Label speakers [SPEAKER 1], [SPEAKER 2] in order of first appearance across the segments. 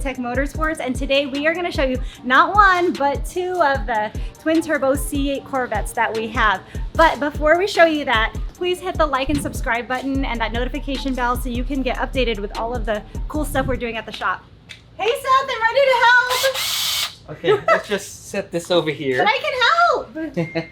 [SPEAKER 1] Jotech Motorsports, and today we are going to show you not one, but two of the twin-turbo C8 Corvettes that we have. But before we show you that, please hit the like and subscribe button and that notification bell so you can get updated with all of the cool stuff we're doing at the shop. Hey Seth, I'm ready to help!
[SPEAKER 2] Okay, let's just set this over here.
[SPEAKER 1] But I can help!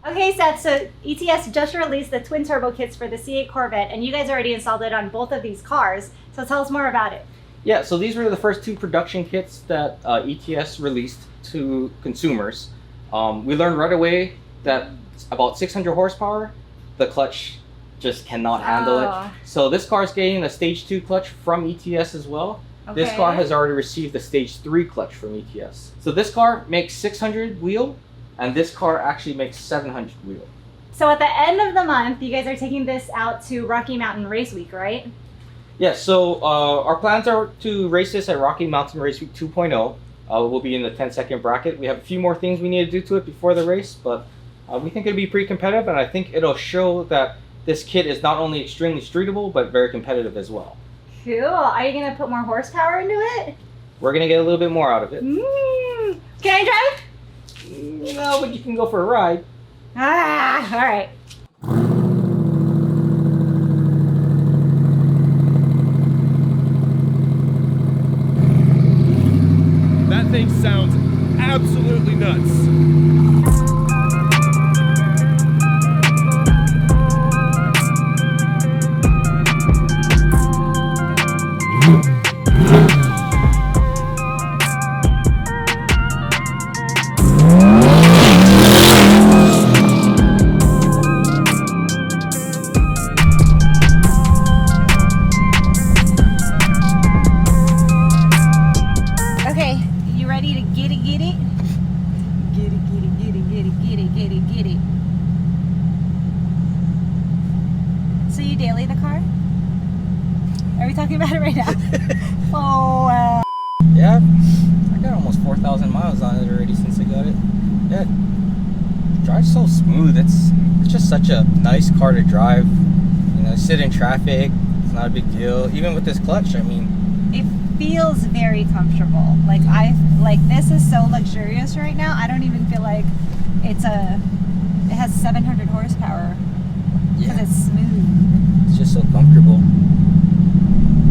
[SPEAKER 1] Okay Seth, so ETS just released the twin turbo kits for the C8 Corvette, and you guys already installed it on both of these cars, so tell us more about it.
[SPEAKER 2] Yeah, so these were the first two production kits that ETS released to consumers. We learned right away that about 600 horsepower, the clutch just cannot handle it. So this car is getting a stage 2 clutch from ETS as well. Okay. This car has already received a stage 3 clutch from ETS. So this car makes 600 wheel, and this car actually makes 700 wheel.
[SPEAKER 1] So at the end of the month, you guys are taking this out to Rocky Mountain Race Week, right?
[SPEAKER 2] Yeah, so our plans are to race this at Rocky Mountain Race Week 2.0. We'll be in the 10-second bracket. We have a few more things we need to do to it before the race, but we think it'll be pretty competitive, and I think it'll show that this kit is not only extremely streetable, but very competitive as well. Cool.
[SPEAKER 1] Are you going to put more horsepower into it?
[SPEAKER 2] We're going to get a little bit more out of it.
[SPEAKER 1] Can I drive?
[SPEAKER 2] No, but you can go for a ride.
[SPEAKER 1] Ah, all right.
[SPEAKER 3] That thing sounds absolutely nuts.
[SPEAKER 1] So you daily the car? Are we talking about it right now?
[SPEAKER 2] Yeah, I got almost 4,000 miles on it already since I got it. Yeah, it drives so smooth. It's just such a nice car to drive. You know, sit in traffic, it's not a big deal. Even with this clutch, I mean,
[SPEAKER 1] it feels very comfortable. Like this is so luxurious right now. I don't even feel like it has 700 horsepower because it's smooth.
[SPEAKER 2] It's just so comfortable.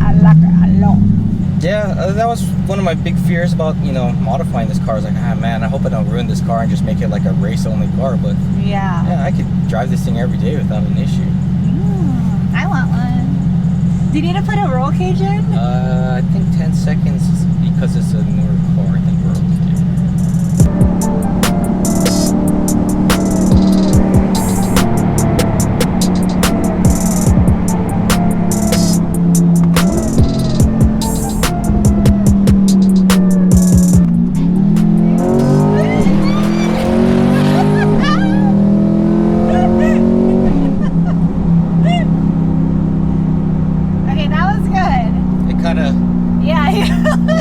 [SPEAKER 1] I like it a lot.
[SPEAKER 2] Yeah, that was one of my big fears about, you know, modifying this car. I was like, ah, man, I hope I don't ruin this car and just make it like a race-only car. But yeah, I could drive this thing every day without an issue.
[SPEAKER 1] I want one. Do you need to put a roll cage in?
[SPEAKER 2] I think 10 seconds because it's a newer car. I think we're okay.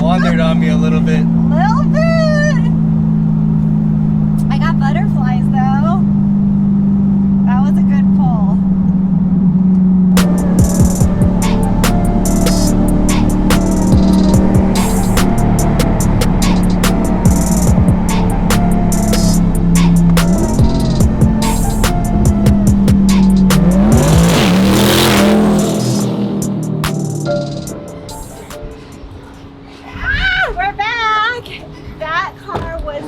[SPEAKER 2] Wandered on me a little bit.
[SPEAKER 1] I got butterflies though. That was a good pull.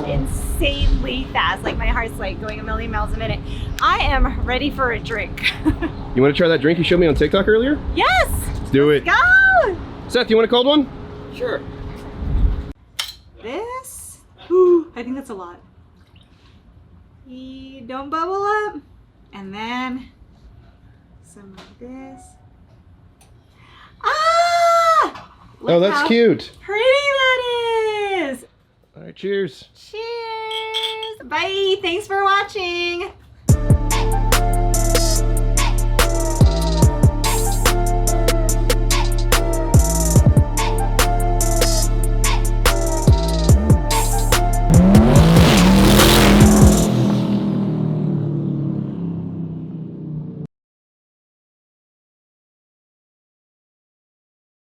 [SPEAKER 1] Insanely fast, like my heart's like going a million miles a minute. I am ready for a drink.
[SPEAKER 3] You want to try that drink you showed me on TikTok earlier?
[SPEAKER 1] Yes!
[SPEAKER 3] Let's do it.
[SPEAKER 1] Go!
[SPEAKER 3] Seth, you want a cold one?
[SPEAKER 2] Sure.
[SPEAKER 1] This? Ooh, I think that's a lot. Don't bubble up. And then some of this. Ah!
[SPEAKER 3] Oh, that's cute.
[SPEAKER 1] Pretty that is.
[SPEAKER 3] All right, cheers.
[SPEAKER 1] Cheers. Bye. Thanks for watching.